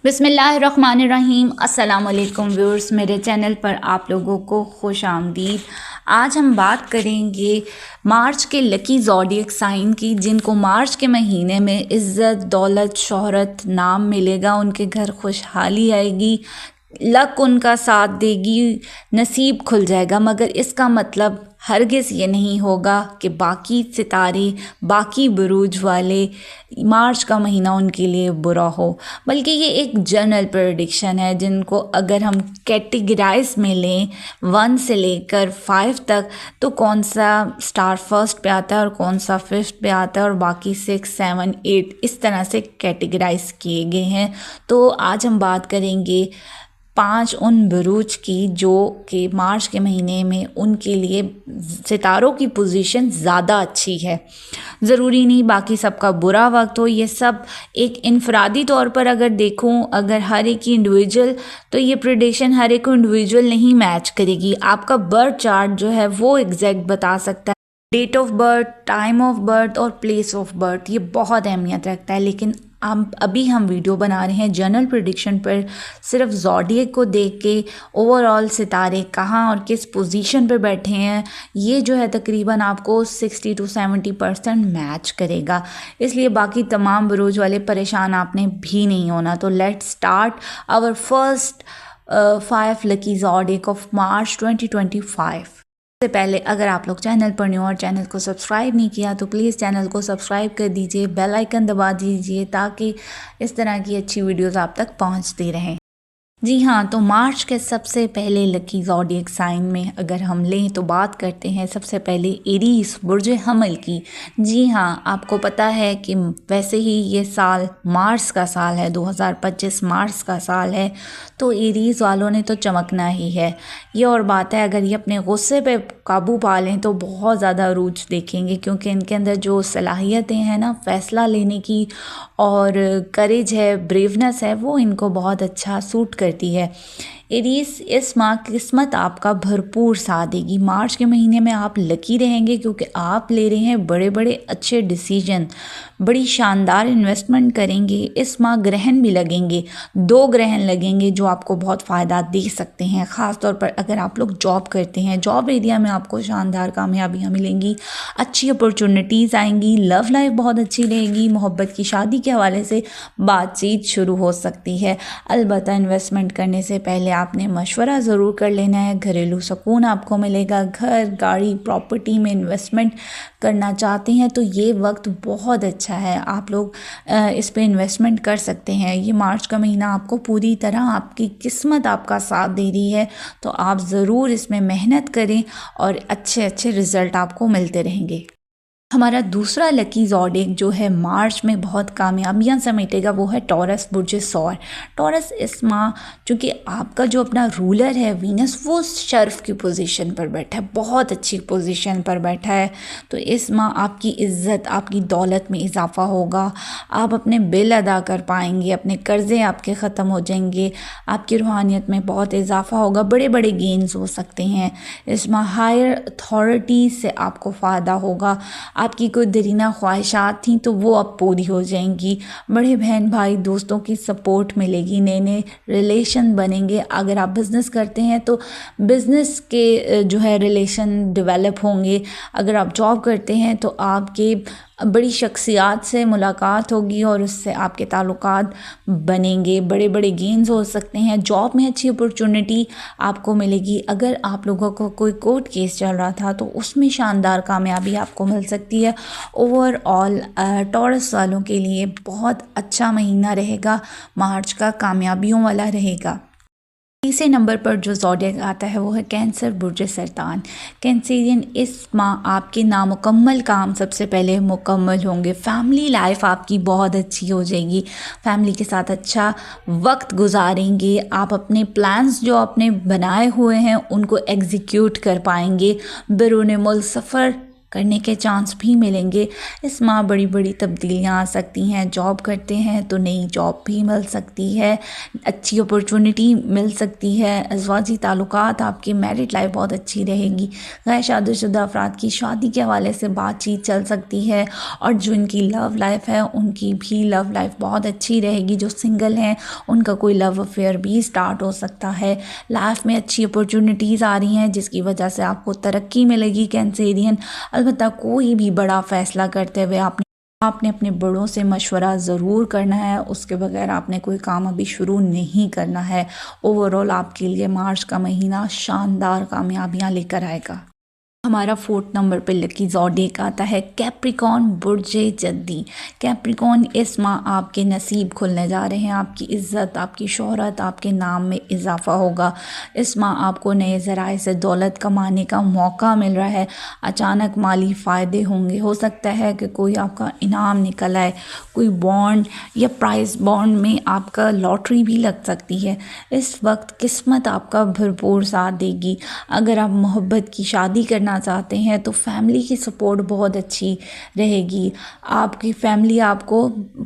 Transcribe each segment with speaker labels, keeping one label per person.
Speaker 1: बिस्मिल्लाहिर्रहमानिर्रहीम। अस्सलाम वालेकुम व्यूअर्स, मेरे चैनल पर आप लोगों को खुश आमदीद। आज हम बात करेंगे मार्च के लकी ज़ोडिएक साइन की, जिनको मार्च के महीने में इज़्ज़त, दौलत, शोहरत, नाम मिलेगा, उनके घर खुशहाली आएगी, लक उनका साथ देगी, नसीब खुल जाएगा। मगर इसका मतलब हरगिज़ ये नहीं होगा कि बाकी सितारे, बाकी बुरूज वाले मार्च का महीना उनके लिए बुरा हो, बल्कि ये एक जनरल प्रेडिक्शन है जिनको अगर हम कैटेगराइज में लें 1 से लेकर 5 तक, तो कौन सा स्टार फर्स्ट पे आता है और कौन सा 5th पे आता है और बाकी 6, 7, 8 इस तरह से कैटेगराइज किए गए हैं। तो आज हम बात करेंगे 5 उन बुरूज की जो कि मार्च के महीने में उनके लिए सितारों की पोजीशन ज़्यादा अच्छी है। ज़रूरी नहीं बाकी सबका बुरा वक्त हो, ये सब एक इनफरादी तौर पर अगर देखूं, अगर हर एक की इंडिविजुअल, तो ये प्रेडिक्शन हर एक को इंडिविजुअल नहीं मैच करेगी। आपका बर्थ चार्ट जो है वो एग्जैक्ट बता सकता है। Date of birth, time of birth और प्लेस ऑफ बर्थ ये बहुत अहमियत रखता है। लेकिन अभी हम वीडियो बना रहे हैं जनरल प्रेडिक्शन पर, सिर्फ ज़ोडिएक को देख के ओवरऑल सितारे कहाँ और किस पोजीशन पर बैठे हैं, ये जो है तकरीबन आपको 60 to 70% मैच करेगा। इसलिए बाकी तमाम बुरूज वाले परेशान आपने भी नहीं होना। तो let's start our first 5 lucky zodiac of March 2025। से पहले अगर आप लोग चैनल पर न्यू और चैनल को सब्सक्राइब नहीं किया तो प्लीज़ चैनल को सब्सक्राइब कर दीजिए, बेल आइकन दबा दीजिए ताकि इस तरह की अच्छी वीडियोस आप तक पहुंचती रहें। जी हाँ, तो मार्च के सबसे पहले लकी ज़ोडिएक साइन में अगर हम लें तो बात करते हैं सबसे पहले एरीज बुर्ज हमल की। जी हाँ, आपको पता है कि वैसे ही ये साल मार्स का साल है, 2025 मार्स का साल है, तो एरीज वालों ने तो चमकना ही है। ये और बात है, अगर ये अपने गुस्से पे काबू पा लें तो बहुत ज़्यादा अरूज देखेंगे, क्योंकि इनके अंदर जो सलाहियतें हैं ना फ़ैसला लेने की और करेज है, ब्रेवनेस है, वो इनको बहुत अच्छा सूट करती है। एरीज इस माह किस्मत आपका भरपूर साथ देगी। मार्च के महीने में आप लकी रहेंगे क्योंकि आप ले रहे हैं बड़े बड़े अच्छे डिसीजन, बड़ी शानदार इन्वेस्टमेंट करेंगे। इस माह ग्रहण भी लगेंगे, 2 ग्रहण लगेंगे जो आपको बहुत फ़ायदा दे सकते हैं। ख़ास तौर पर अगर आप लोग जॉब करते हैं, जॉब एरिया में आपको शानदार कामयाबियाँ मिलेंगी, अच्छी अपॉर्चुनिटीज़ आएंगी, लव लाइफ बहुत अच्छी रहेगी, मोहब्बत की शादी के हवाले से बातचीत शुरू हो सकती है। अलबत्ता इन्वेस्टमेंट करने से पहले आपने मशवरा ज़रूर कर लेना है। घरेलू सुकून आपको मिलेगा। घर, गाड़ी, प्रॉपर्टी में इन्वेस्टमेंट करना चाहते हैं तो ये वक्त बहुत अच्छा है, आप लोग इस पे इन्वेस्टमेंट कर सकते हैं। ये मार्च का महीना आपको पूरी तरह, आपकी किस्मत आपका साथ दे रही है, तो आप ज़रूर इसमें मेहनत करें और अच्छे अच्छे रिज़ल्ट आपको मिलते रहेंगे। हमारा दूसरा लकी ज़ोडिएक जो है मार्च में बहुत कामयाबियां समेटेगा वो है टॉरस बुर्ज सौर। टॉरस इस माह चूँकि आपका जो अपना रूलर है वीनस, वो शर्फ की पोजीशन पर बैठा है, बहुत अच्छी पोजीशन पर बैठा है। तो इस माह आपकी इज़्ज़त, आपकी दौलत में इजाफा होगा, आप अपने बिल अदा कर पाएंगे, अपने कर्ज़े आपके ख़त्म हो जाएंगे, आपकी रूहानियत में बहुत इजाफा होगा, बड़े बड़े गेन्स हो सकते हैं। इस माह हायर अथॉरिटी से आपको फ़ायदा होगा, आपकी कोई दरीना ख्वाहिशात थी तो वो अब पूरी हो जाएंगी। बड़े बहन भाई दोस्तों की सपोर्ट मिलेगी, नए नए रिलेशन बनेंगे। अगर आप बिज़नेस करते हैं तो बिज़नेस के जो है रिलेशन डेवलप होंगे। अगर आप जॉब करते हैं तो आपके बड़ी शख्सियात से मुलाकात होगी और उससे आपके ताल्लुकात बनेंगे, बड़े बड़े गेन्स हो सकते हैं। जॉब में अच्छी अपॉर्चुनिटी आपको मिलेगी। अगर आप लोगों को कोई कोर्ट केस चल रहा था तो उसमें शानदार कामयाबी आपको मिल सकती है। ओवरऑल टॉरस वालों के लिए बहुत अच्छा महीना रहेगा, मार्च का कामयाबियों वाला रहेगा। तीसरे नंबर पर जो ज़ोडिएक आता है वो है कैंसर बुर्ज सरतान। कैंसरियन इस माह आपके नामुकम्मल काम सबसे पहले मुकम्मल होंगे। फैमिली लाइफ आपकी बहुत अच्छी हो जाएगी, फैमिली के साथ अच्छा वक्त गुजारेंगे। आप अपने प्लान्स जो आपने बनाए हुए हैं उनको एग्जीक्यूट कर पाएंगे। बैरून मुल्क सफ़र करने के चांस भी मिलेंगे। इस माह बड़ी बड़ी तब्दीलियां आ सकती हैं। जॉब करते हैं तो नई जॉब भी मिल सकती है, अच्छी अपॉर्चुनिटी मिल सकती है। अज़वाजी ताल्लुकात, आपकी मैरिड लाइफ बहुत अच्छी रहेगी। गैर शादीशुदा अफराद की शादी के हवाले से बातचीत चल सकती है, और जो इनकी लव लाइफ है उनकी भी लव लाइफ बहुत अच्छी रहेगी। जो सिंगल हैं उनका कोई लव अफेयर भी स्टार्ट हो सकता है। लाइफ में अच्छी अपॉर्चुनिटीज़ आ रही हैं जिसकी वजह से आपको तरक्की मिलेगी कैंसेरियन। अलबत्ता कोई भी बड़ा फ़ैसला करते हुए आपने अपने बड़ों से मशवरा ज़रूर करना है, उसके बगैर आपने कोई काम अभी शुरू नहीं करना है। ओवरऑल आपके लिए मार्च का महीना शानदार कामयाबियाँ लेकर आएगा। हमारा 4th नंबर पे लकी ज़ोडिएक आता है कैप्रिकॉन, बुर्जे जद्दी। कैप्रिकॉन, इस माह आपके नसीब खुलने जा रहे हैं। आपकी इज़्ज़त, आपकी शोहरत, आपके नाम में इजाफा होगा। इस माह आपको नए ज़राए से दौलत कमाने का मौका मिल रहा है। अचानक माली फ़ायदे होंगे। हो सकता है कि कोई आपका इनाम निकल आए, कोई बॉन्ड या प्राइज़ बॉन्ड में आपका लॉटरी भी लग सकती है। इस वक्त किस्मत आपका भरपूर साथ देगी। अगर आप मोहब्बत की शादी करना चाहते हैं तो फैमिली की सपोर्ट बहुत अच्छी रहेगी। आपकी फैमिली आपको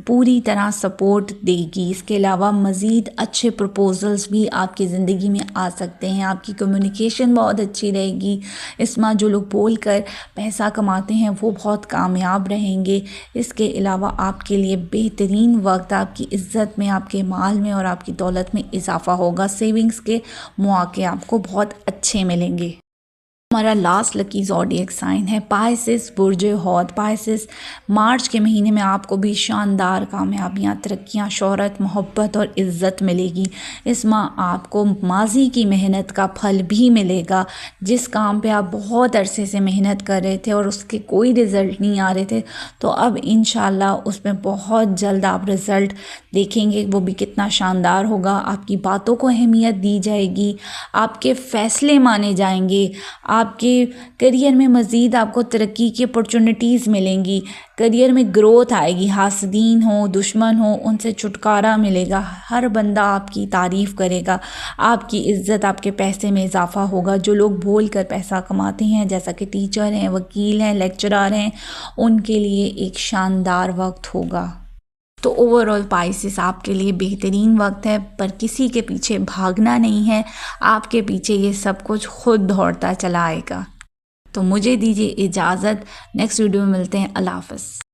Speaker 1: पूरी तरह सपोर्ट देगी। इसके अलावा मज़ीद अच्छे प्रपोजल्स भी आपकी ज़िंदगी में आ सकते हैं। आपकी कम्युनिकेशन बहुत अच्छी रहेगी। इस माह जो लोग बोल कर पैसा कमाते हैं वो बहुत कामयाब रहेंगे। इसके अलावा आपके लिए बेहतरीन वक्त, आपकी इज़्ज़त में, आपके माल में और आपकी दौलत में इजाफा होगा। सेविंग्स के मौके आपको बहुत अच्छे मिलेंगे। हमारा लास्ट लकी ज़ोडिएक साइन है पाइसेस, बुर्जे हौद। पाइसेस, मार्च के महीने में आपको भी शानदार कामयाबियाँ, तरक्कियाँ, शोहरत, मोहब्बत और इज़्ज़त मिलेगी। इस माह आपको माजी की मेहनत का फल भी मिलेगा। जिस काम पे आप बहुत अरसे से मेहनत कर रहे थे और उसके कोई रिज़ल्ट नहीं आ रहे थे, तो अब इंशाल्लाह उसमें बहुत जल्द आप रिज़ल्ट देखेंगे। वो भी कितना शानदार होगा। आपकी बातों को अहमियत दी जाएगी, आपके फ़ैसले माने जाएंगे। आपके करियर में मज़ीद आपको तरक्की की अपॉर्चुनिटीज़ मिलेंगी। करियर में ग्रोथ आएगी। हासदीन हो, दुश्मन हो, उनसे छुटकारा मिलेगा। हर बंदा आपकी तारीफ़ करेगा। आपकी इज़्ज़त, आपके पैसे में इजाफा होगा। जो लोग बोल कर पैसा कमाते हैं, जैसा कि टीचर हैं, वकील हैं, लेक्चरर हैं, उनके लिए एक शानदार वक्त होगा। तो ओवरऑल पाइसेस, आपके लिए बेहतरीन वक्त है, पर किसी के पीछे भागना नहीं है। आपके पीछे ये सब कुछ खुद दौड़ता चला आएगा। तो मुझे दीजिए इजाज़त। नेक्स्ट वीडियो में मिलते हैं। अल्लाह हाफ़िज़।